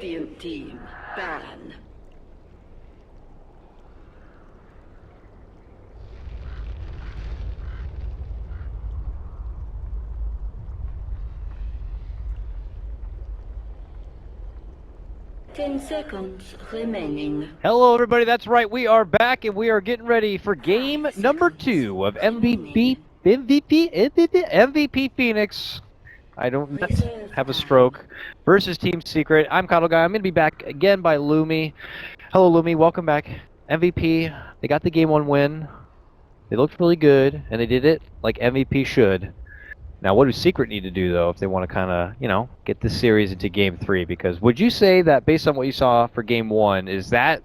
Radiant team, ban. Ten seconds remaining. Hello everybody, that's right, we are back and we are getting ready for game number 2 of MVP Phoenix. I don't have a stroke. Versus Team Secret. I'm Kardel Guy. I'm going to be back again by Lumi. Hello Lumi, welcome back. MVP, they got the game 1 win. They looked really good and they did it like MVP should. Now, what do Secret need to do, though, if they want to kind of, you know, get this series into Game 3? Because would you say that, based on what you saw for Game 1, is that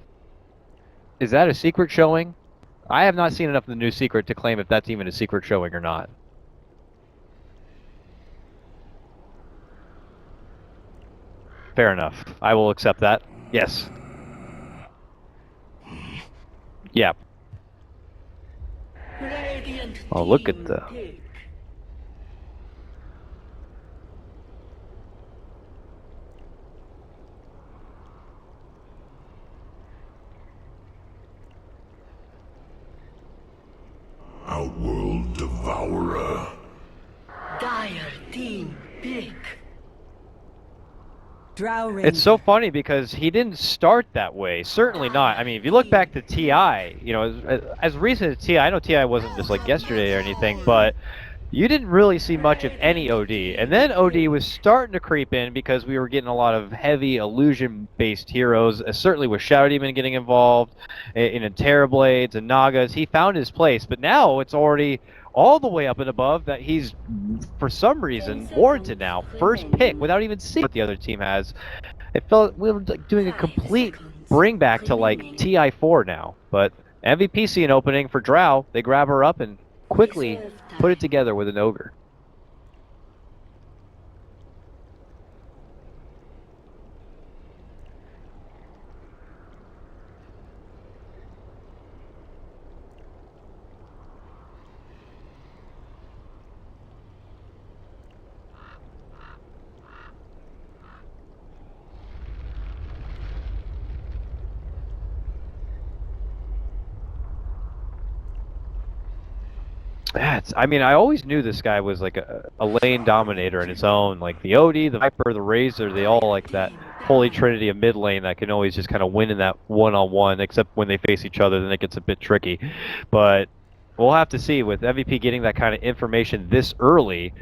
a Secret showing? I have not seen enough of the new Secret to claim if that's even a Secret showing or not. Fair enough. I will accept that. Yes. Yeah. Oh, look at the... Outworld Devourer. Dire team pick. Drow. It's so funny because he didn't start that way. Certainly not. I mean, if you look back to TI, you know, as recent as TI, I know TI wasn't just like yesterday or anything, but you didn't really see much of any OD. And then OD was starting to creep in because we were getting a lot of heavy illusion-based heroes, certainly with Shadow Demon getting involved, in Terrorblades and Nagas. He found his place, but now it's already all the way up and above that he's, for some reason, warranted now. First pick without even seeing what the other team has. It felt we were like doing a complete bring back to like TI4 now. But MVP see an opening for Drow. They grab her up and quickly put it together with an ogre. I mean, I always knew this guy was like a lane dominator in his own. Like the OD, the Viper, the Razor, they all like that holy trinity of mid lane that can always just kind of win in that one-on-one, except when they face each other, then it gets a bit tricky. But we'll have to see with MVP getting that kind of information this early.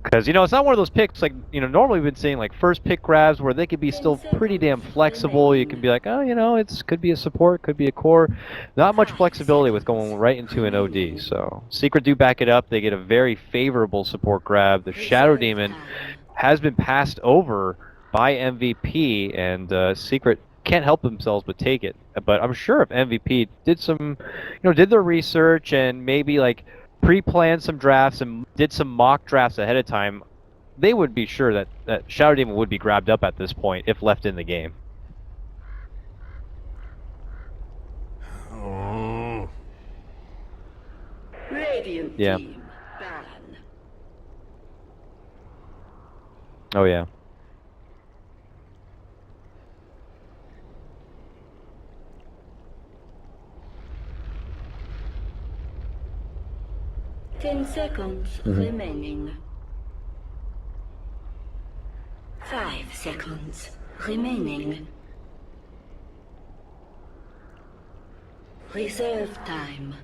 Because, you know, it's not one of those picks, like, you know, normally we've been seeing, like, first pick grabs where they could be still pretty damn flexible. You can be like, oh, you know, it could be a support, could be a core. Not much flexibility with going right into an OD. So, Secret do back it up. They get a very favorable support grab. The Shadow Demon has been passed over by MVP, and Secret can't help themselves but take it. But I'm sure if MVP did some, you know, did their research and maybe, like, pre-planned some drafts and did some mock drafts ahead of time, they would be sure that Shadow Demon would be grabbed up at this point if left in the game. Oh. Radiant Yeah. team, ban. Oh yeah. Ten seconds remaining. 5 seconds remaining. Reserve time.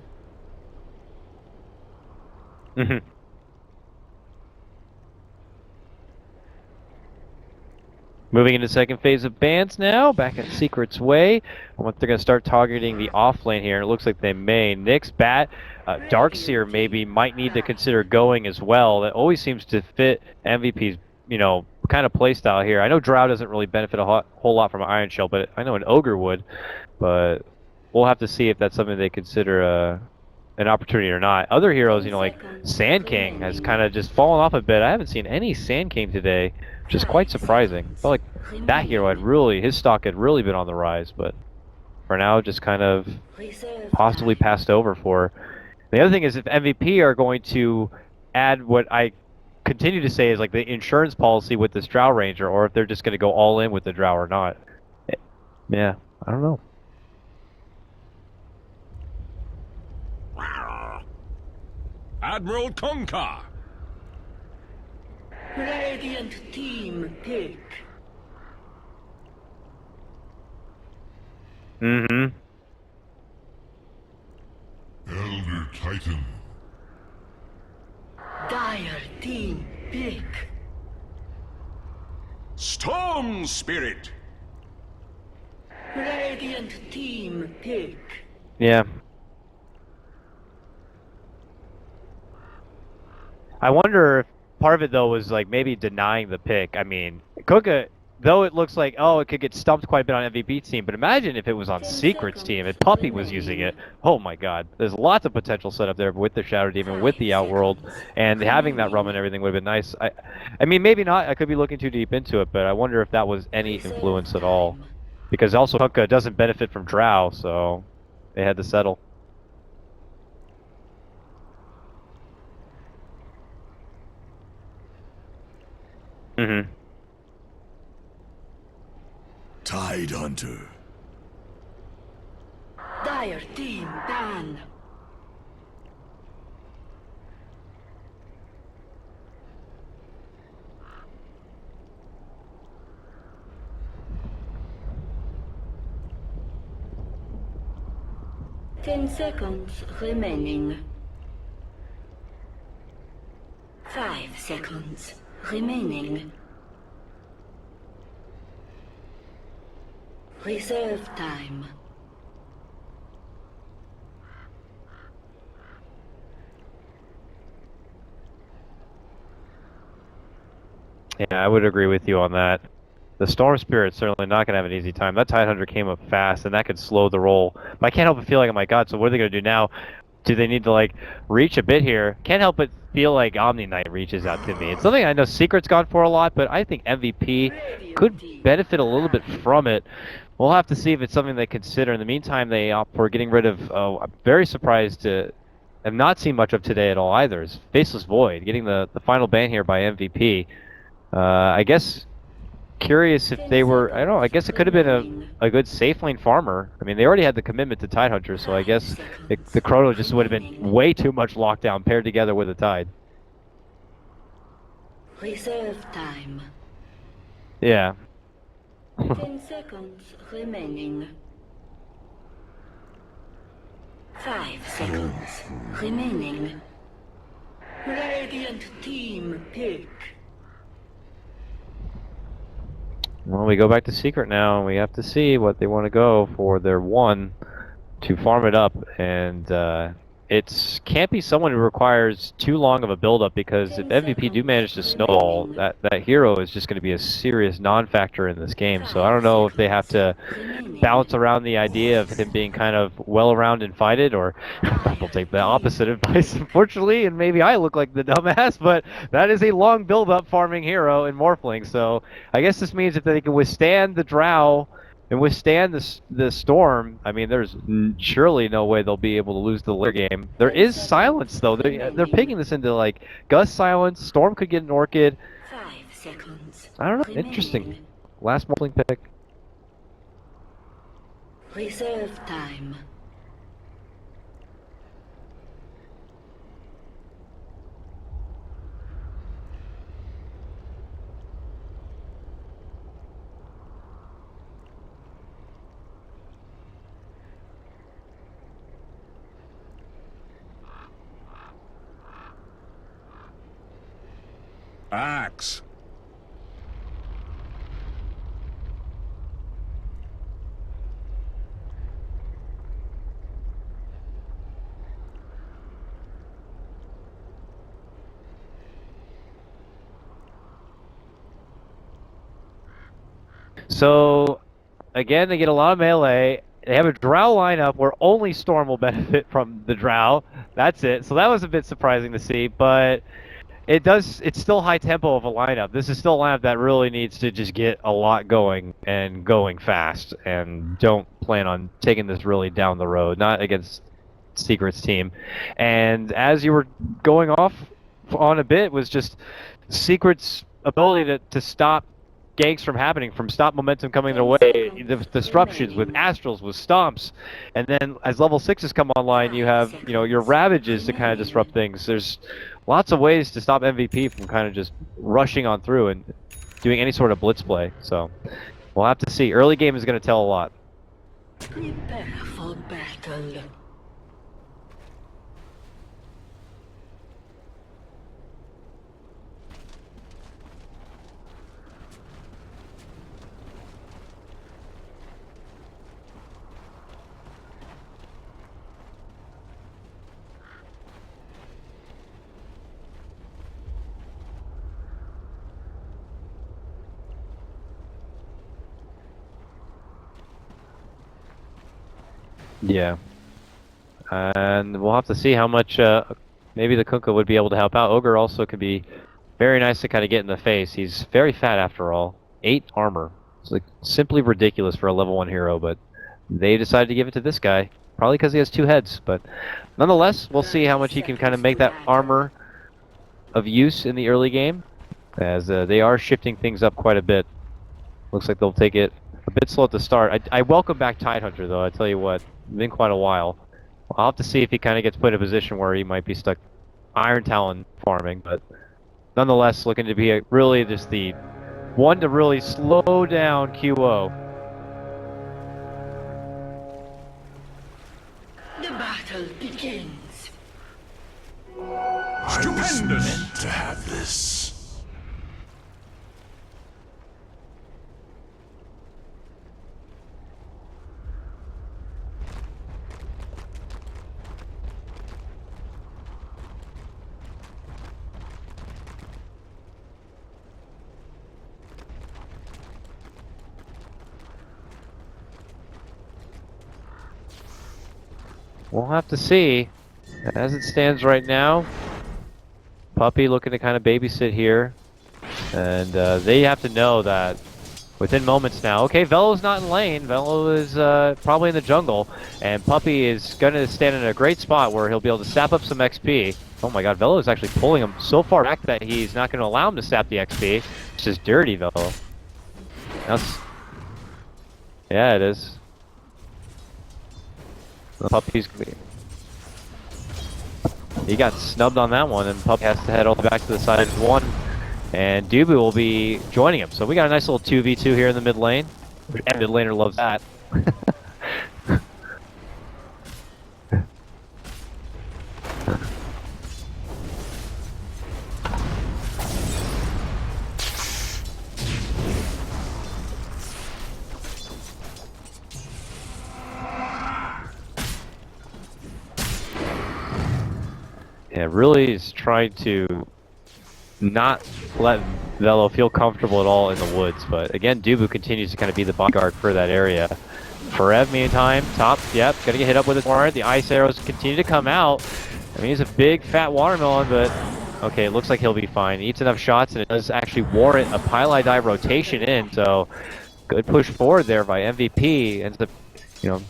Moving into second phase of bans now, back at Secret's way. I want they're going to start targeting the off lane here. It looks like they may. Nyx, Bat, Darkseer maybe might need to consider going as well. That always seems to fit MVP's, you know, kind of play style here. I know Drow doesn't really benefit a whole lot from Iron Shell, but I know an Ogre would. But we'll have to see if that's something they consider an opportunity or not. Other heroes, you know, like Sand King has kind of just fallen off a bit. I haven't seen any Sand King today, which is quite surprising. I felt like that hero had really, his stock had really been on the rise, but for now just kind of possibly passed over for. The other thing is if MVP are going to add what I continue to say is like the insurance policy with this Drow Ranger, or if they're just going to go all in with the Drow or not. Yeah, I don't know. Admiral Concar. Radiant team pick. Mm-hmm. Elder Titan. Dire team pick. Storm Spirit. Radiant team pick. Yeah. I wonder if part of it, though, was like maybe denying the pick. I mean, Kuka, though it looks like, oh, it could get stumped quite a bit on MVP's team, but imagine if it was on Secret's team and Puppy was using it. Oh my god. There's lots of potential set up there with the Shadow Demon, with the Outworld, and having that rum and everything would have been nice. I mean, maybe not. I could be looking too deep into it, but I wonder if that was any influence at all. Because also Kuka doesn't benefit from Drow, so they had to settle. Mm-hmm. Tide Hunter. Dire team ban. Ten seconds remaining. 5 seconds remaining. Reserve time. Yeah, I would agree with you on that. The Storm Spirit's certainly not going to have an easy time. That Tidehunter came up fast, and that could slow the roll. But I can't help but feel like, oh my god, so what are they going to do now? Do they need to, like, reach a bit here? Can't help but feel like Omni Knight reaches out to me. It's something I know Secret's gone for a lot, but I think MVP could benefit a little bit from it. We'll have to see if it's something they consider. In the meantime, they opt for getting rid of, I'm very surprised to have not seen much of today at all either, is Faceless Void, getting the final ban here by MVP. I guess curious if they were, I don't know, I guess it could have been a good safe lane farmer. I mean, they already had the commitment to Tidehunter, so I guess the Chrono just would have been way too much lockdown paired together with a Tide. Reserve time. Yeah. 10 seconds remaining. 5 seconds remaining. Radiant team pick. Well, we go back to Secret now, and we have to see what they want to go for their one to farm it up, and it can't be someone who requires too long of a build-up, because if MVP do manage to snowball, that hero is just going to be a serious non-factor in this game. So I don't know if they have to bounce around the idea of him being kind of well-around and fighted, or we'll take the opposite advice, unfortunately, and maybe I look like the dumbass, but that is a long build-up farming hero in Morphling. So I guess this means if they can withstand the Drow and withstand the Storm, I mean, there's surely no way they'll be able to lose the later game. There is silence, though. They're picking this into, like, Gus silence. Storm could get an Orchid. 5 seconds. I don't know. Interesting. Last Morphling pick. Reserve time. Axe. So, again, they get a lot of melee. They have a Drow lineup where only Storm will benefit from the Drow. That's it. So that was a bit surprising to see, but it's still high tempo of a lineup. This is still a lineup that really needs to just get a lot going and going fast, and don't plan on taking this really down the road, not against Secret's team. And as you were going off on a bit, was just Secret's ability to stop ganks from happening, from stop momentum coming their way, the disruptions with astrals, with stomps, and then as level 6s come online, you have, you know, your ravages to kind of disrupt things. There's lots of ways to stop MVP from kind of just rushing on through and doing any sort of blitz play. So we'll have to see. Early game is going to tell a lot. Prepare for battle. Yeah. And we'll have to see how much maybe the Kunkka would be able to help out. Ogre also could be very nice to kind of get in the face. He's very fat after all. 8 armor. It's like simply ridiculous for a level 1 hero, but they decided to give it to this guy. Probably because he has 2 heads, but nonetheless, we'll see how much he can kind of make that armor of use in the early game, as they are shifting things up quite a bit. Looks like they'll take it a bit slow at the start. I welcome back Tidehunter, though, I tell you what. It's been quite a while. I'll have to see if he kind of gets put in a position where he might be stuck Iron Talon farming, but nonetheless, looking to be really just the one to really slow down QO. The battle begins. I was meant to have this. We'll have to see. As it stands right now, Puppy looking to kind of babysit here. And they have to know that within moments now. Okay, Velo's not in lane. Velo is probably in the jungle. And Puppy is going to stand in a great spot where he'll be able to sap up some XP. Oh my god, Velo is actually pulling him so far back that he's not going to allow him to sap the XP. It's just dirty, Velo. That's... Yeah, it is. The Puppy's... He got snubbed on that one, and Puppy has to head all the way back to the side of 1. And Dubu will be joining him. So we got a nice little 2v2 here in the mid lane. Mid laner loves that. Yeah, really is trying to not let Velo feel comfortable at all in the woods, but again, Dubu continues to kind of be the bodyguard for that area. Forev, meantime, top, yep, gonna get hit up with his warrant. The ice arrows continue to come out. I mean, he's a big fat watermelon, but okay, it looks like he'll be fine. He eats enough shots, and it does actually warrant a Pili Dive rotation in, so good push forward there by MVP. Ends up, you know,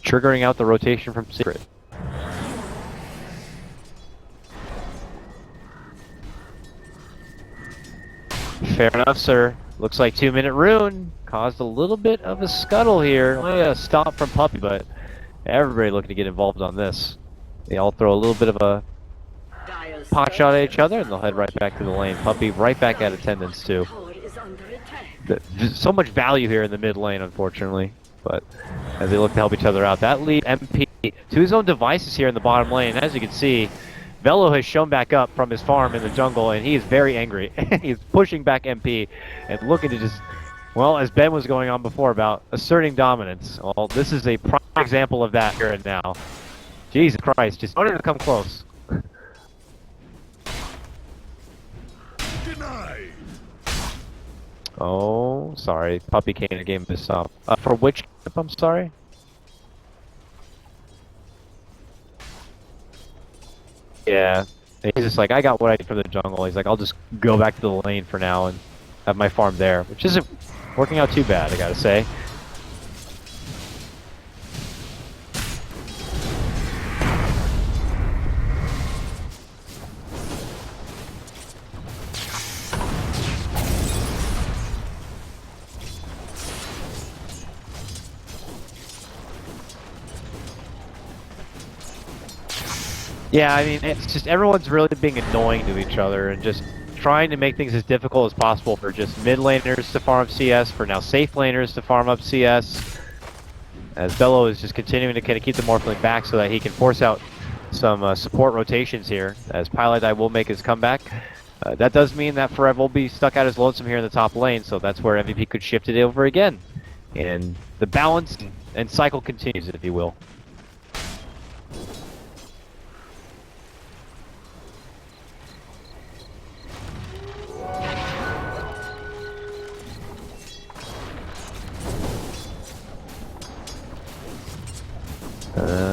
triggering out the rotation from Secret. Fair enough, sir. Looks like 2-minute rune caused a little bit of a scuttle here. Only a stop from Puppy, but everybody looking to get involved on this. They all throw a little bit of a pot shot at each other, and they'll head right back to the lane. Puppy right back at attendance, too. There's so much value here in the mid lane, unfortunately. But as they look to help each other out, that leads MP to his own devices here in the bottom lane. As you can see, Velo has shown back up from his farm in the jungle, and he is very angry. He's pushing back MP and looking to just, well, as Ben was going on before about asserting dominance. Well, this is a prime example of that here and now. Jesus Christ, just don't even come close. Denied. Oh, sorry. Puppy came in the game this up. For which clip, I'm sorry? Yeah, he's just like, I got what I need from the jungle. He's like, I'll just go back to the lane for now and have my farm there, which isn't working out too bad, I gotta say. Yeah, I mean, it's just everyone's really being annoying to each other and just trying to make things as difficult as possible for just mid laners to farm CS, for now safe laners to farm up CS, as Bello is just continuing to kind of keep the Morphling back so that he can force out some support rotations here, as Pylodie will make his comeback. That does mean that Forever will be stuck out as lonesome here in the top lane, so that's where MVP could shift it over again. And the balance and cycle continues, if you will.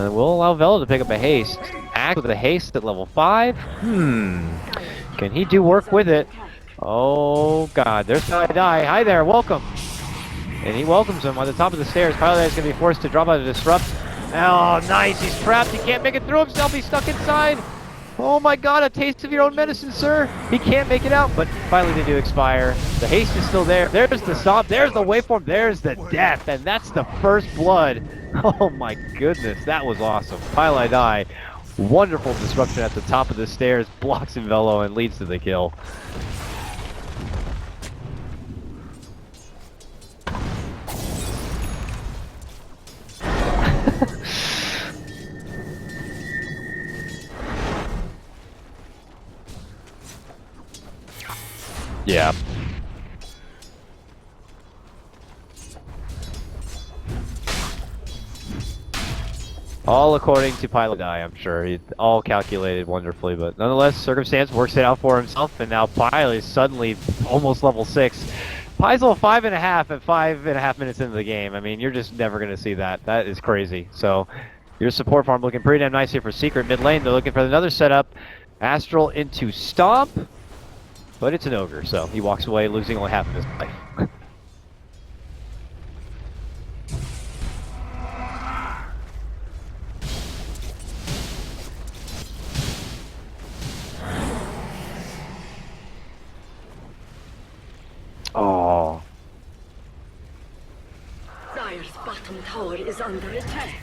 We'll allow Velo to pick up a haste. Act with a haste at level 5? Can he do work with it? Oh god, there's Die. Hi there, welcome! And he welcomes him on the top of the stairs. Pilot is going to be forced to drop out of Disrupt. Oh, nice, he's trapped, he can't make it through himself, he's stuck inside! Oh my god, a taste of your own medicine, sir! He can't make it out, but finally they do expire. The haste is still there. There's the stop, there's the waveform, there's the death, and that's the first blood. Oh my goodness, that was awesome. Pylodie, wonderful disruption at the top of the stairs, blocks Velo and leads to the kill. Yeah. All according to Pylodie, I'm sure. He all calculated wonderfully, but nonetheless, Circumstance works it out for himself, and now Pyle is suddenly almost level 6. Pyle's level 5.5 at 5.5 minutes into the game. I mean, you're just never going to see that. That is crazy. So, your support farm looking pretty damn nice here for Secret mid lane. They're looking for another setup. Astral into Stomp, but it's an Ogre, so he walks away losing only half of his life. Oh. Dire's bottom tower is under attack.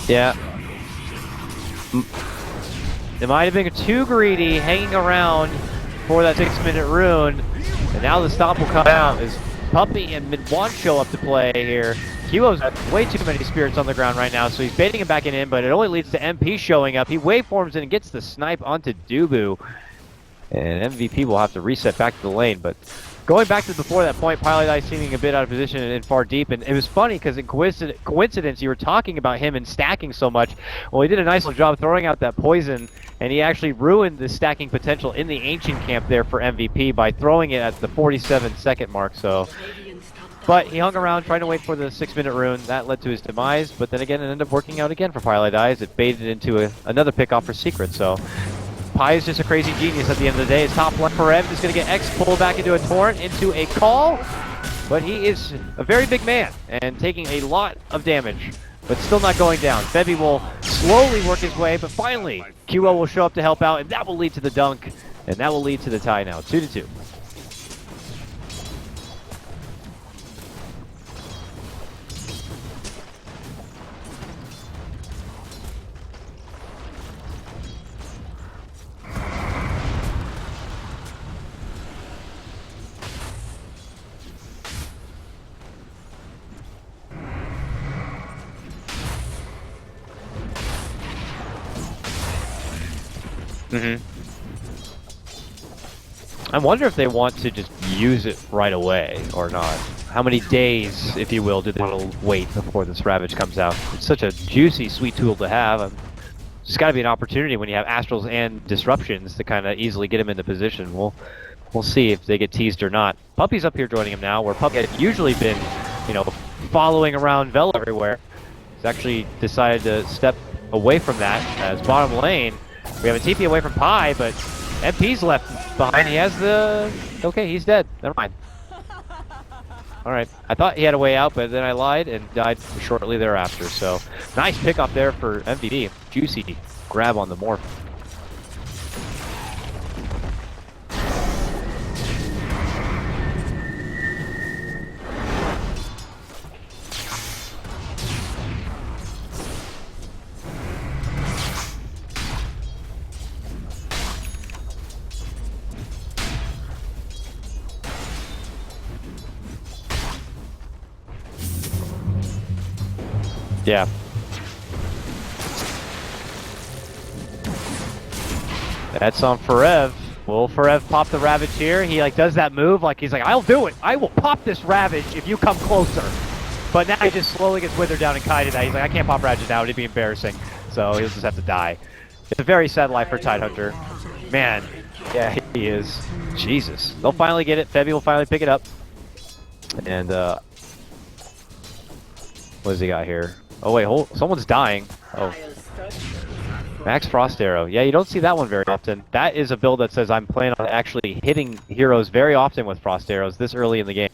Yeah. It might have been too greedy hanging around for that 6-minute rune. And now the stop will come out as Puppey and Midwan show up to play here. Kiwo's got way too many spirits on the ground right now, so he's baiting him back in, but it only leads to MP showing up. He waveforms and gets the snipe onto Dubu. And MVP will have to reset back to the lane, but going back to before that point, Pylodie seeming a bit out of position and far deep, and it was funny because in coincidence you were talking about him and stacking so much. Well, he did a nice little job throwing out that poison, and he actually ruined the stacking potential in the Ancient camp there for MVP by throwing it at the 47-second mark, so... But he hung around trying to wait for the 6-minute rune. That led to his demise, but then again it ended up working out again for Pylodie as it baited into another pickoff for Secret, so... Pi is just a crazy genius at the end of the day. His top left for Rev is going to get X pulled back into a torrent, into a call. But he is a very big man and taking a lot of damage, but still not going down. Bevy will slowly work his way, but finally, QO will show up to help out, and that will lead to the dunk, and that will lead to the tie now, 2-2. I wonder if they want to just use it right away or not. How many days, if you will, do they want to wait before this Ravage comes out? It's such a juicy, sweet tool to have. There's got to be an opportunity when you have Astrals and Disruptions to kind of easily get him into position. We'll see if they get teased or not. Puppey's up here joining him now, where Puppey had usually been, you know, following around Velo everywhere. He's actually decided to step away from that as bottom lane. We have a TP away from Pi, but MP's left behind. He has the... Okay, he's dead. Never mind. Alright, I thought he had a way out, but then I lied and died shortly thereafter. So, nice pick up there for MVP. Juicy grab on the morph. Yeah. That's on Forev. Will Forev pop the Ravage here? He like does that move, like he's like, I'll do it. I will pop this Ravage if you come closer. But now he just slowly gets withered down and kited out. He's like, I can't pop Ravage now, it'd be embarrassing. So he'll just have to die. It's a very sad life for Tidehunter. Man, yeah, he is. Jesus. They'll finally get it. Febby will finally pick it up. And, what does he got here? Oh, wait, hold. Someone's dying. Oh. Max Frost Arrow. Yeah, you don't see that one very often. That is a build that says I'm planning on actually hitting heroes very often with Frost Arrows this early in the game.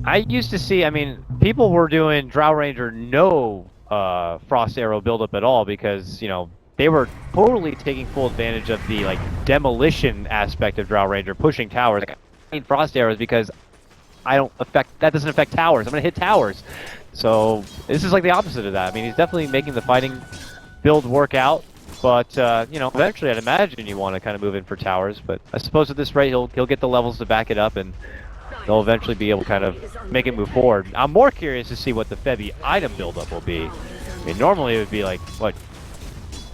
I used to see, I mean, people were doing Drow Ranger no Frost Arrow buildup at all because, you know, they were totally taking full advantage of the, like, demolition aspect of Drow Ranger, pushing towers. Like, I need Frost Arrows because that doesn't affect towers. I'm going to hit towers. So, this is like the opposite of that. I mean, he's definitely making the fighting build work out. But, you know, eventually I'd imagine you want to kind of move in for towers. But I suppose at this rate, he'll get the levels to back it up and they'll eventually be able to kind of make it move forward. I'm more curious to see what the Febby item buildup will be. I mean, normally it would be like, what,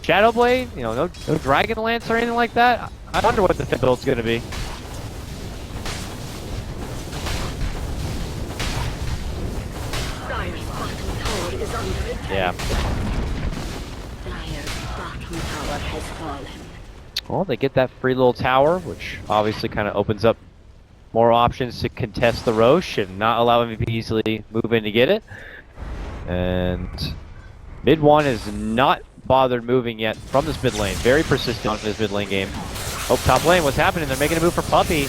Shadow Blade? You know, no Dragon Lance or anything like that? I wonder what the Febby build's going to be. Yeah. Well, they get that free little tower, which obviously kind of opens up more options to contest the Roche and not allow MVP to easily move in to get it. And mid one is not bothered moving yet from this mid lane. Very persistent on this mid lane game. Oh, top lane, what's happening? They're making a move for Puppy.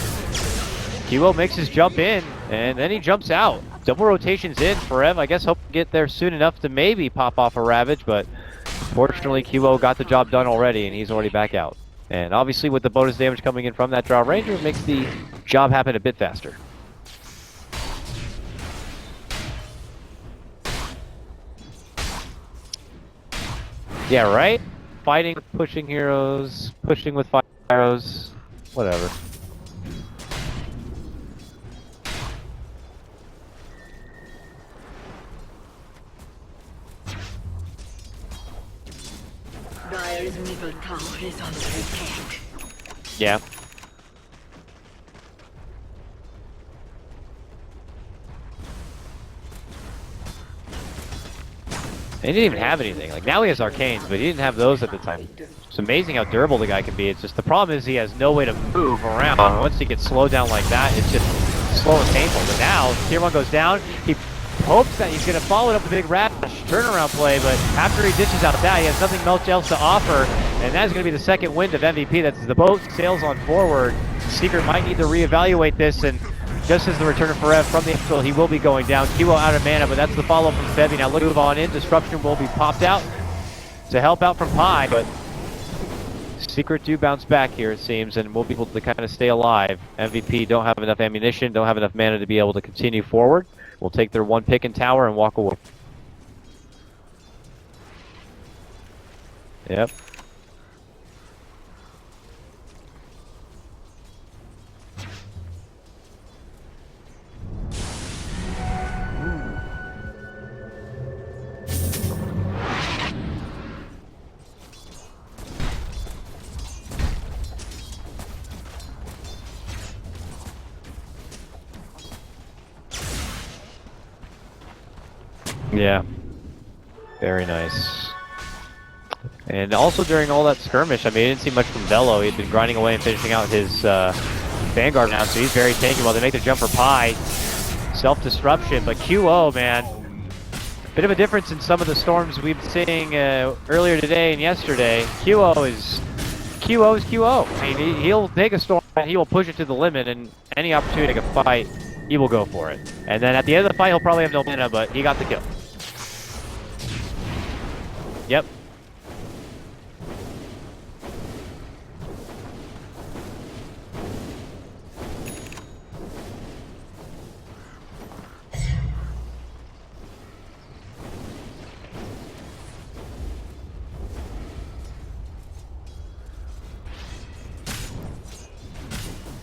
QO makes his jump in, and then he jumps out. Double rotations in for Ev. I guess hope to get there soon enough to maybe pop off a Ravage, but fortunately QO got the job done already, and he's already back out. And obviously with the bonus damage coming in from that Drow Ranger, it makes the job happen a bit faster. Yeah, right? Fighting, pushing heroes, pushing with fire arrows, whatever. Dire's middle tower is under attack. Yeah. He didn't even have anything. Like, now he has arcanes, but he didn't have those at the time. It's amazing how durable the guy can be. It's just the problem is he has no way to move around. Once he gets slowed down like that, it's just slow and painful. But now, tier 1 goes down. He hopes that he's going to follow it up with a big rash turnaround play, but after he dishes out that, he has nothing much else to offer. And that is going to be the second wind of MVP. That's the boat sails on forward. Secret might need to reevaluate this, and just as the return of Forev from the infield, he will be going down. QO out of mana, but that's the follow-up from Febby. Now look, move on in. Disruption will be popped out to help out from Pi, but Secret do bounce back here, it seems, and will be able to kind of stay alive. MVP don't have enough ammunition, don't have enough mana to be able to continue forward. Will take their one pick in tower and walk away. Yep. Yeah, very nice. And also during all that skirmish, I mean, I didn't see much from Velo. He'd been grinding away and finishing out his Vanguard now, so he's very tanky while they make the jump for Pi. Self-disruption, but QO, man. Bit of a difference in some of the storms we've been seeing earlier today and yesterday. QO is QO. I mean, he'll take a storm and he will push it to the limit, and any opportunity to fight, he will go for it. And then at the end of the fight, he'll probably have no mana, but he got the kill. Yep.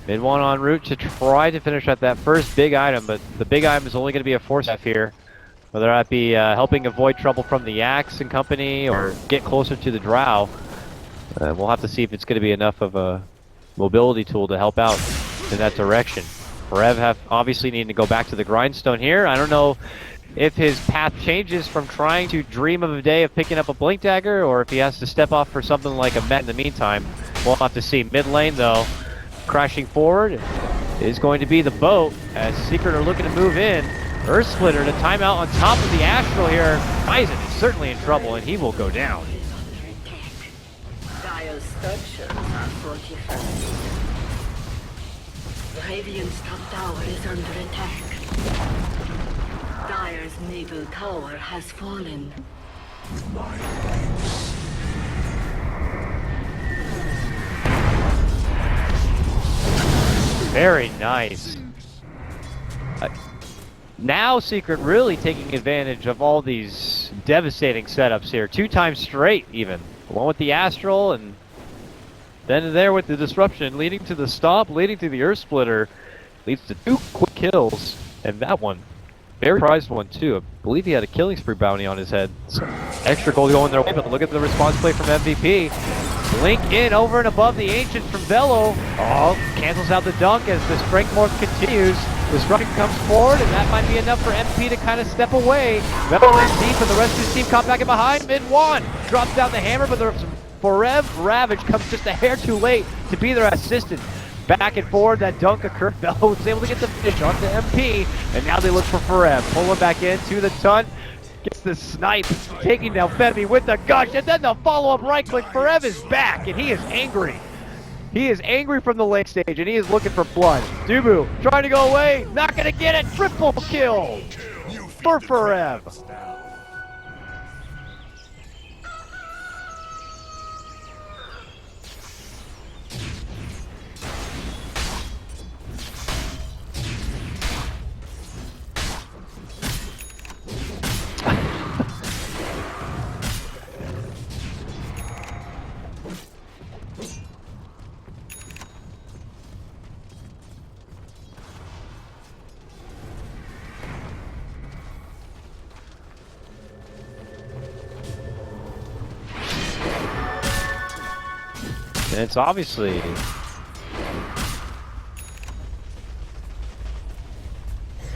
Mid one en route to try to finish at that first big item, but the big item is only going to be a force F here. Whether that be helping avoid trouble from the Axe and company or get closer to the Drow. We'll have to see if it's going to be enough of a mobility tool to help out in that direction. Rev obviously needing to go back to the grindstone here. I don't know if his path changes from trying to dream of a day of picking up a blink dagger or if he has to step off for something like a Met in the meantime. We'll have to see. Mid lane though, crashing forward is going to be the boat as Secret are looking to move in. Earth Splitter to timeout on top of the Astral here. Bison is certainly in trouble and he will go down. Dire's structures are fortified. Radiant's top tower is under attack. Dire's middle tower has fallen. Very nice. Now Secret really taking advantage of all these devastating setups here. 2 times straight even. One with the Astral and then there with the disruption, leading to the stomp, leading to the Earth Splitter. Leads to 2 quick kills. And that one, very prized one too. I believe he had a killing spree bounty on his head. So extra gold going their way, but look at the response play from MVP. Blink in over and above the Ancient from Velo. Oh, cancels out the dunk as the strength morph continues. Disruption comes forward, and that might be enough for MP to kind of step away. Velo in deep, and the rest of his team caught back in behind. Mid one drops down the hammer, but the Forever Ravage comes just a hair too late to be their assistant. Back and forward, that dunk occurred. Velo was able to get the finish onto MP, and now they look for Forever. Pulling back into the Tunt. Gets the snipe, taking down Femi with the gush, and then the follow-up right-click. Forever is back, and he is angry. He is angry from the late stage, and he is looking for blood. Dubu trying to go away, not going to get it. Triple kill for Forever. And it's obviously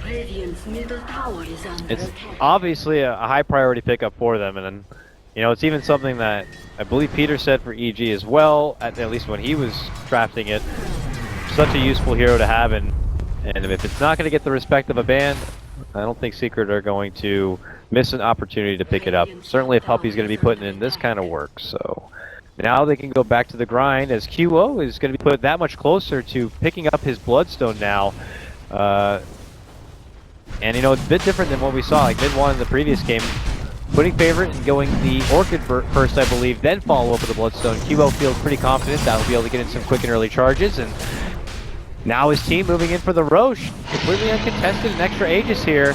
Radiant's middle tower is under attack. obviously a high priority pickup for them, and you know it's even something that I believe Peter said for EG as well, at least when he was drafting it. Such a useful hero to have, and if it's not going to get the respect of a ban, I don't think Secret are going to miss an opportunity to pick it up. Certainly if Puppy's going to be putting in this kind of work, so now they can go back to the grind as QO is going to be put that much closer to picking up his Bloodstone now. And you know, it's a bit different than what we saw, like mid one in the previous game. Putting favorite and going the Orchid first, I believe, then follow up with the Bloodstone. QO feels pretty confident that he'll be able to get in some quick and early charges, and now his team moving in for the Roche. Completely uncontested and extra Aegis here.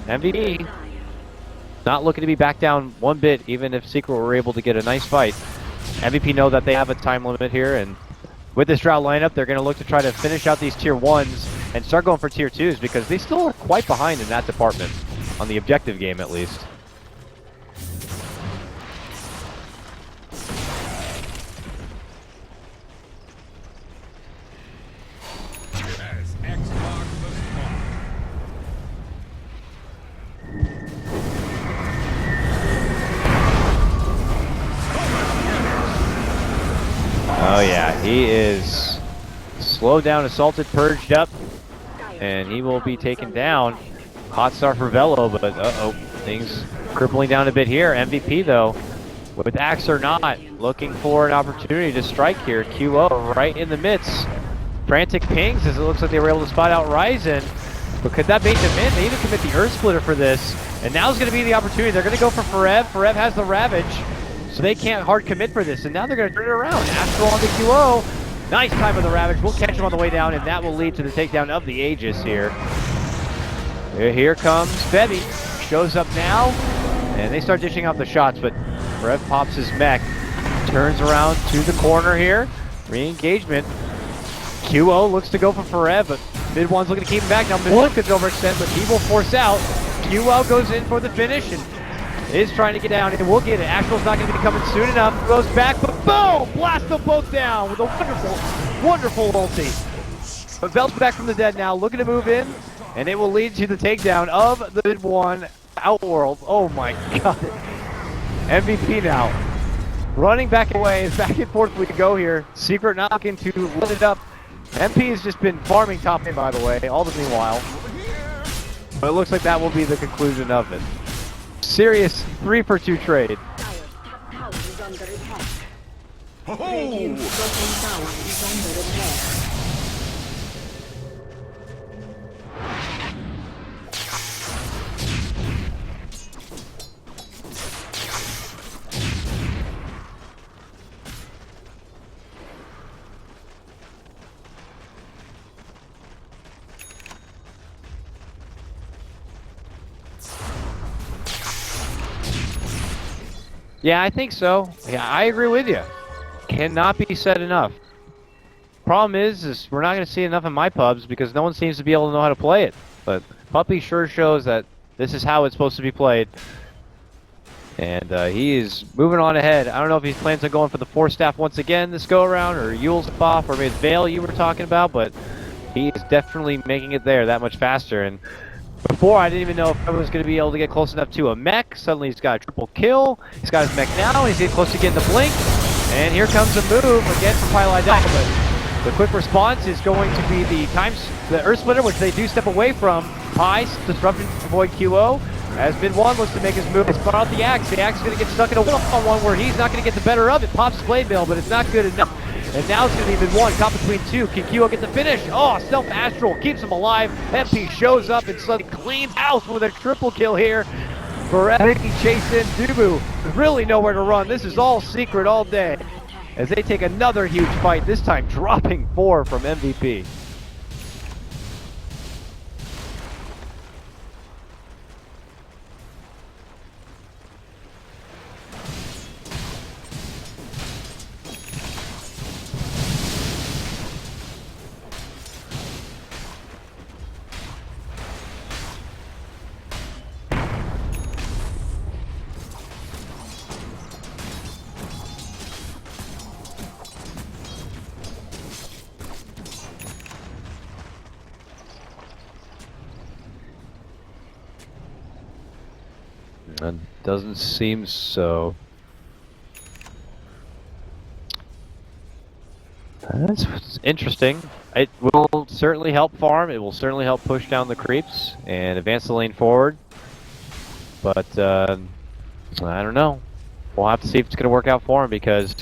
MVP not looking to be back down one bit, even if Secret were able to get a nice fight. MVP know that they have a time limit here, and with this Drow lineup, they're going to look to try to finish out these tier 1s and start going for tier 2s because they still are quite behind in that department, on the objective game at least. Oh yeah, he is slowed down, assaulted, purged up, and he will be taken down. Hot start for Velo, but uh-oh, things crippling down a bit here. MVP though, with Axe or not, looking for an opportunity to strike here. QO right in the midst. Frantic pings as it looks like they were able to spot out Ryzen, but could that bait them in? They even commit the Earth Splitter for this, and now's going to be the opportunity. They're going to go for Forev. Forev has the Ravage, so they can't hard commit for this, and now they're going to turn it around. Astral on the QO. Nice time with the Ravage. We'll catch him on the way down, and that will lead to the takedown of the Aegis here. Here comes Febby. Shows up now, and they start dishing out the shots, but Rev pops his mech. Turns around to the corner here. Re-engagement. QO looks to go for forever, but mid one's looking to keep him back. Now mid one could overextend, but he will force out. QO goes in for the finish and is trying to get down, and we'll get it. Astral's not going to be coming soon enough. Goes back, but boom! Blast them both down with a wonderful, wonderful ulti. But Belt's back from the dead now, looking to move in, and it will lead to the takedown of the mid one Outworld. Oh my god. MVP now. Running back away, back and forth we go here. Secret knock into lit it up. MP has just been farming top lane, by the way, all the meanwhile. But it looks like that will be the conclusion of it. Serious 3-for-2 trade. Top tower is under attack. Ho-ho! Radiant's bottom tower is under attack. Yeah, I think so. Yeah, I agree with you. Cannot be said enough. Problem is we're not going to see enough in my pubs because no one seems to be able to know how to play it. But Puppy sure shows that this is how it's supposed to be played. And he is moving on ahead. I don't know if he plans on going for the 4-staff once again this go-around, or Yule's off, or maybe it's Veil you were talking about, but he is definitely making it there that much faster. And before, I didn't even know if I was going to be able to get close enough to a mech. Suddenly he's got a triple kill. He's got his mech now. He's getting close to getting the blink. And here comes a move again from Pylai Down. But the quick response is going to be the Earth Splitter, which they do step away from. Pies, disrupting to avoid QO. As Mid 1 looks to make his move, he's brought out the Axe. The Axe is going to get stuck in a one-on-one where he's not going to get the better of it. Pops Blade Mail, but it's not good enough. And now it's going to be Mid 1, caught between two. Can QO get the finish? Oh, Self-Astral keeps him alive. MP shows up and suddenly cleans house with a triple kill here. For Riki chasing Dubu. There's really nowhere to run. This is all secret all day. As they take another huge fight, this time dropping 4 from MVP. It doesn't seem so. That's interesting. It will certainly help farm. It will certainly help push down the creeps and advance the lane forward. But I don't know. We'll have to see if it's going to work out for him, because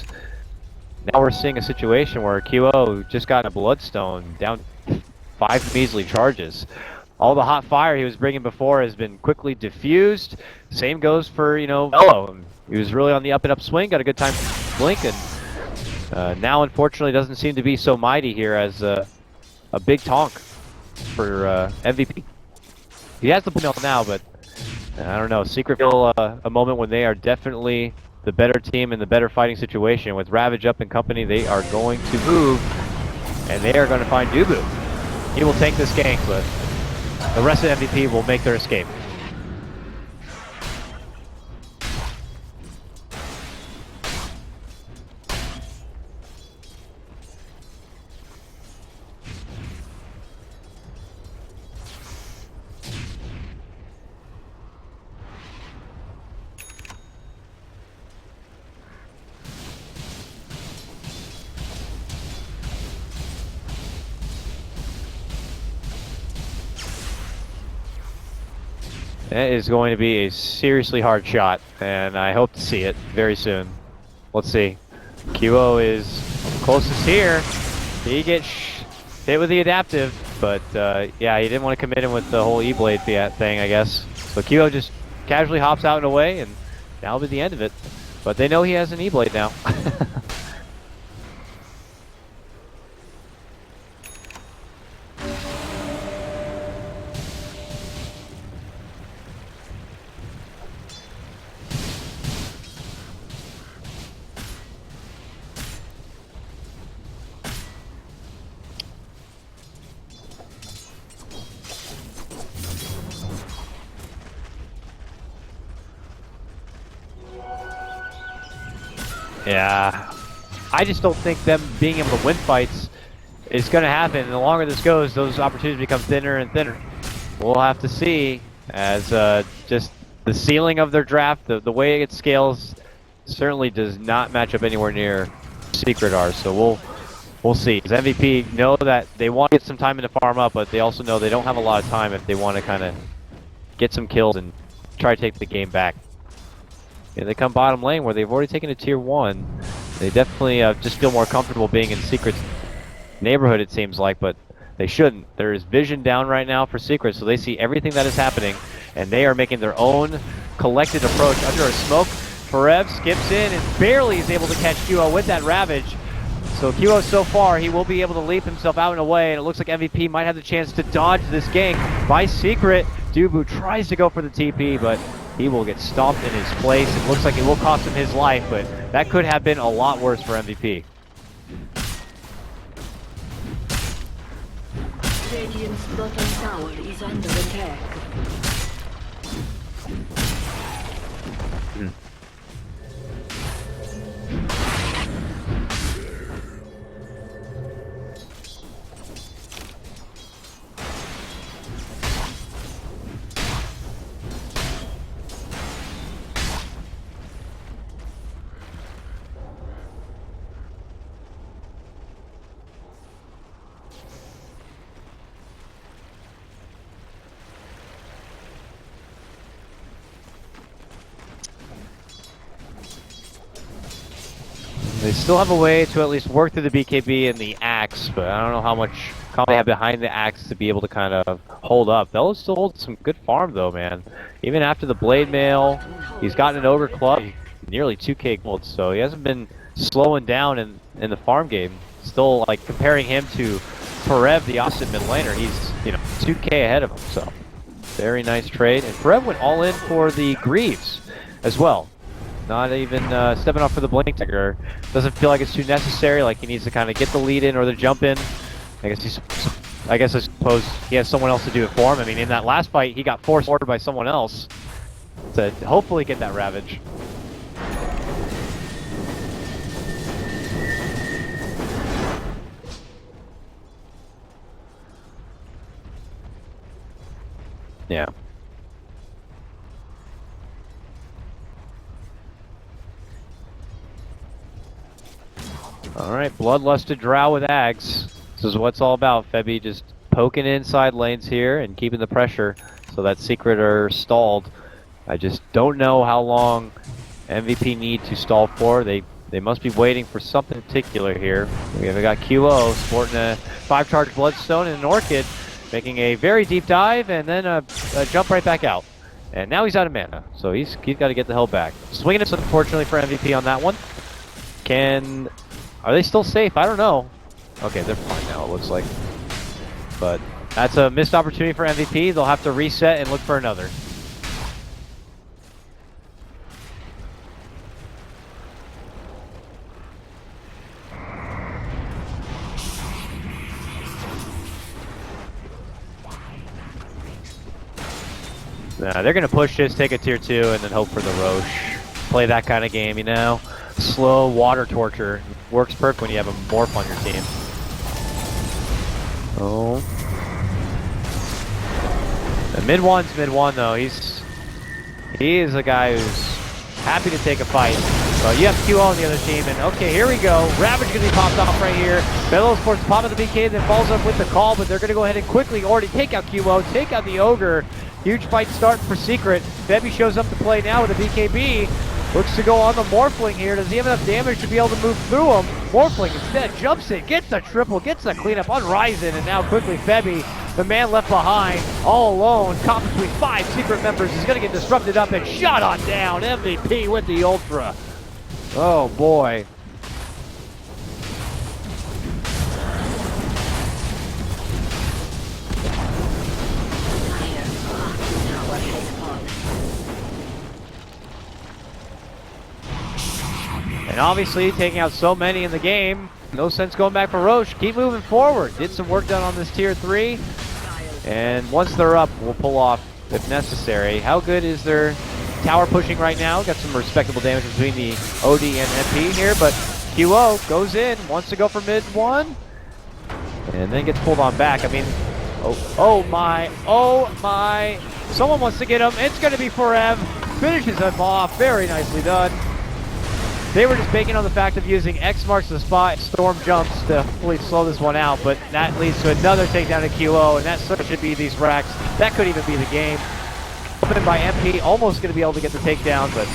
now we're seeing a situation where QO just got a Bloodstone down 5 measly charges. All the hot fire he was bringing before has been quickly diffused. Same goes for, Velo. He was really on the up and up swing, got a good time blinking. Now, unfortunately, doesn't seem to be so mighty here as a big tonk for MVP. He has the mill now, but I don't know. Secret feel a moment when they are definitely the better team in the better fighting situation. With Ravage up and company, they are going to move, and they are going to find Dubu. He will take this gank, but the rest of MVP will make their escape. That is going to be a seriously hard shot, and I hope to see it very soon. Let's see. QO is closest here. He gets hit with the adaptive, but yeah, he didn't want to commit him with the whole E-Blade thing, I guess. So QO just casually hops out and away, and that'll be the end of it. But they know he has an E-Blade now. Yeah. I just don't think them being able to win fights is going to happen. And the longer this goes, those opportunities become thinner and thinner. We'll have to see as just the ceiling of their draft, the way it scales, certainly does not match up anywhere near Secret are. So we'll see. Because MVP know that they want to get some time in to farm up, but they also know they don't have a lot of time if they want to kind of get some kills and try to take the game back. And they come bottom lane where they've already taken a tier 1. They definitely just feel more comfortable being in Secret's neighborhood, it seems like, but they shouldn't. There is vision down right now for Secret, so they see everything that is happening, and they are making their own collected approach under a smoke. Forev skips in and barely is able to catch QO with that Ravage. So QO so far, he will be able to leap himself out and away, and it looks like MVP might have the chance to dodge this gank by Secret. Dubu tries to go for the TP, but he will get stomped in his place. It looks like it will cost him his life, but that could have been a lot worse for MVP. Radiant's bottom tower is under attack. They still have a way to at least work through the BKB and the Axe, but I don't know how much comp they have behind the Axe to be able to kind of hold up. They'll still hold some good farm though, man. Even after the Blade Mail, he's gotten an Ogre Club, nearly 2k gold, so he hasn't been slowing down in the farm game. Still, like, comparing him to Forev, the opposite mid laner, he's, you know, 2k ahead of him, so very nice trade. And Forev went all in for the Greaves as well. Not even stepping off for the Blink Dagger. Doesn't feel like it's too necessary, like he needs to kind of get the lead in or the jump in. I suppose he has someone else to do it for him. I mean, in that last fight, he got forced by someone else to hopefully get that Ravage. Yeah. Alright, Bloodlusted Drow with Ags. This is what it's all about. Febby just poking inside lanes here and keeping the pressure so that Secret are stalled. I just don't know how long MVP need to stall for. They must be waiting for something particular here. We have got QO sporting a 5-charge Bloodstone and an Orchid, making a very deep dive and then a jump right back out. And now he's out of mana, so he's got to get the hell back. Swinging it, unfortunately, for MVP on that one. Are they still safe? I don't know. Okay, they're fine now, it looks like. But that's a missed opportunity for MVP. They'll have to reset and look for another. They're going to push this, take a tier 2, and then hope for the Roche. Play that kind of game, you know? Slow water torture. Works perfect when you have a Morph on your team. Oh. The mid one's mid one though. He is a guy who's happy to take a fight. But you have QO on the other team, and okay, here we go. Ravage gonna be popped off right here. Bellows forces pop of the BK, then falls up with the call, but they're gonna go ahead and quickly already take out QO, take out the Ogre. Huge fight start for Secret. Febby shows up to play now with a BKB. Looks to go on the Morphling here. Does he have enough damage to be able to move through him? Morphling instead jumps in, gets the triple, gets the cleanup on Ryzen, and now quickly Febby, the man left behind, all alone, caught between 5 Secret members, is going to get disrupted up and shot on down. MVP with the Ultra. Oh boy. And obviously, taking out so many in the game, no sense going back for Roche. Keep moving forward. Did some work done on this tier 3. And once they're up, we'll pull off if necessary. How good is their tower pushing right now. Got some respectable damage between the OD and MP here, but QO goes in, wants to go for mid one, and then gets pulled on back. I mean, oh my. Someone wants to get him. It's going to be Forev. Finishes him off. Very nicely done. They were just banking on the fact of using X marks the spot and storm jumps to hopefully slow this one out, but that leads to another takedown to QO, and that should be these racks. That could even be the game. Opened by MP, almost going to be able to get the takedown, but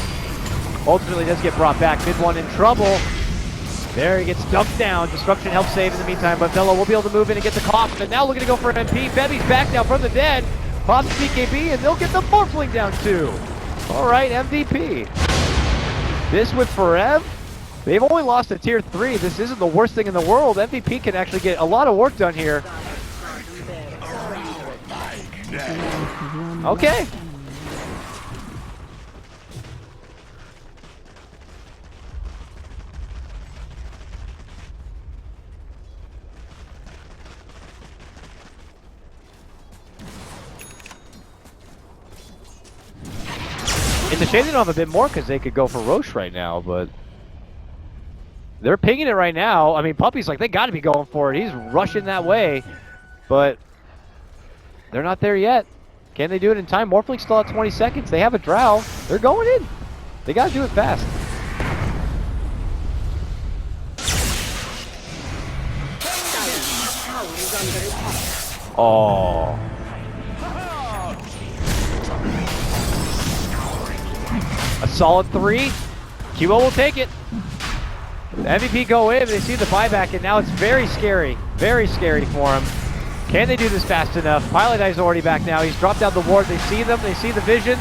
ultimately does get brought back. Mid one in trouble. There he gets dumped down. Disruption helps save in the meantime, but Velo will be able to move in and get the cough, and now looking to go for MP. Bebby's back now from the dead. Pops BKB, and they'll get the Morphling down too. All right, MVP. This with Forev, they've only lost to tier 3. This isn't the worst thing in the world. MVP can actually get a lot of work done here. Okay. It's a shame they don't have a bit more because they could go for Roche right now, but they're pinging it right now. I mean, Puppy's like, they got to be going for it. He's rushing that way, but they're not there yet. Can they do it in time? Morphling still at 20 seconds. They have a Drow. They're going in. They got to do it fast. Oh. A solid 3. QO will take it. The MVP go in, they see the buyback, and now it's very scary for him. Can they do this fast enough? Pilot Eye's already back now. He's dropped down the ward. They see them. They see the vision.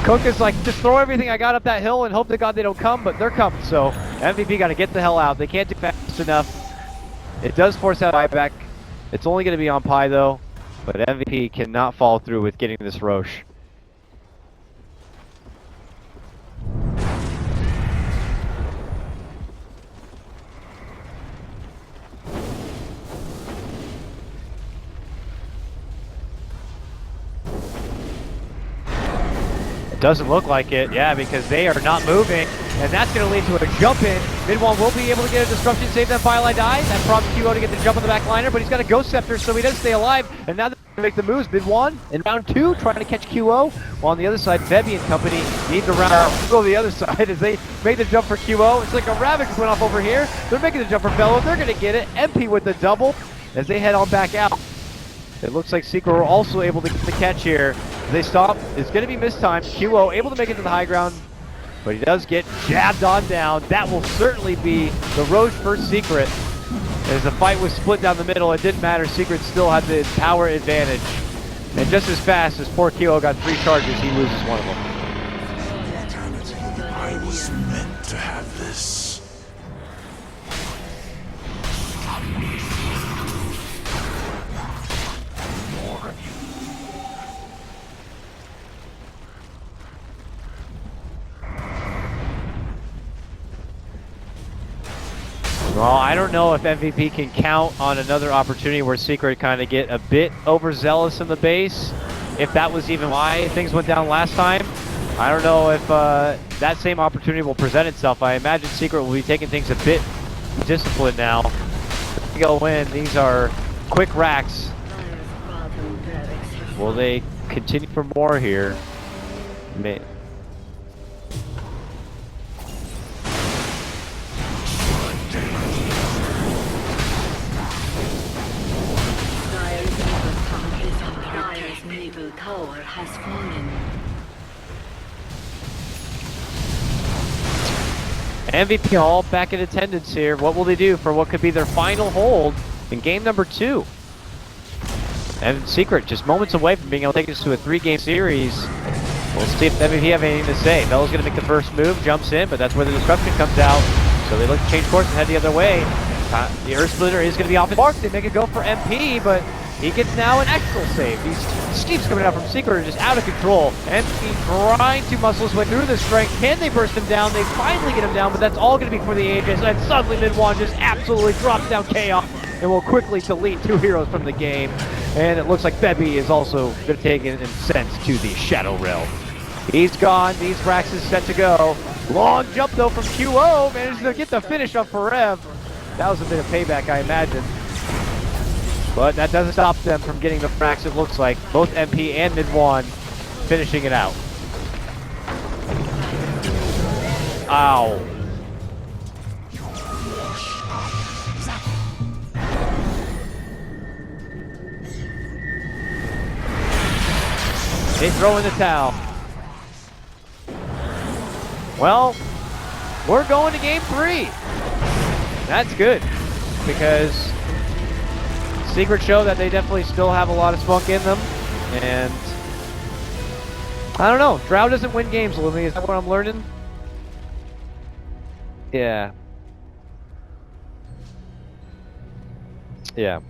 Cook is like, just throw everything I got up that hill and hope to God they don't come, but they're coming. So MVP got to get the hell out. They can't do fast enough. It does force that buyback. It's only going to be on Pi though, but MVP cannot follow through with getting this Roche. Doesn't look like it, yeah, because they are not moving, and that's going to lead to a jump in. Mid one will be able to get a disruption, save that Firelight die. That prompts QO to get the jump on the back liner, but he's got a Ghost Scepter, so he does stay alive, and now they're going to make the moves. Mid one in round 2, trying to catch QO, while on the other side, Bebby and company need to go to the other side as they make the jump for QO. It's like a Ravage went off over here. They're making the jump for Fellow. They're going to get it. MP with the double as they head on back out. It looks like Secret were also able to get the catch here. They stop. It's going to be mistimed. QO able to make it to the high ground, but he does get jabbed on down. That will certainly be the Roche first Secret. As the fight was split down the middle, it didn't matter. Secret still had the power advantage. And just as fast as poor QO got 3 charges, he loses one of them. I was meant to have this. Well, I don't know if MVP can count on another opportunity where Secret kind of get a bit overzealous in the base. If that was even why things went down last time. I don't know if that same opportunity will present itself. I imagine Secret will be taking things a bit disciplined now. They go in. These are quick racks. Will they continue for more here? Tower has fallen. MVP all back in attendance here. What will they do for what could be their final hold in game number 2? And Secret just moments away from being able to take us to a 3-game series. We'll see if MVP have anything to say. Bella's going to make the first move, jumps in, but that's where the disruption comes out. So they look to change course and head the other way. The Earth Splitter is going to be off his mark. They make it go for MP, but he gets now an extra save. These schemes coming out from Secret are just out of control. MP trying to muscle his way through the strength. Can they burst him down? They finally get him down, but that's all going to be for the Aegis. And suddenly Mid-1 just absolutely drops down Chaos and will quickly delete 2 heroes from the game. And it looks like Bebby is also going to take an incense to the Shadow Realm. He's gone. These Rax is set to go. Long jump though from QO. Managed to get the finish up for Rev. That was a bit of payback, I imagine. But that doesn't stop them from getting the frags, it looks like. Both MP and Mid-1 finishing it out. Ow. They throw in the towel. Well, we're going to game 3. That's good, because Secrets show that they definitely still have a lot of spunk in them, and I don't know. Drow doesn't win games, Lily. Is that what I'm learning? Yeah. Yeah.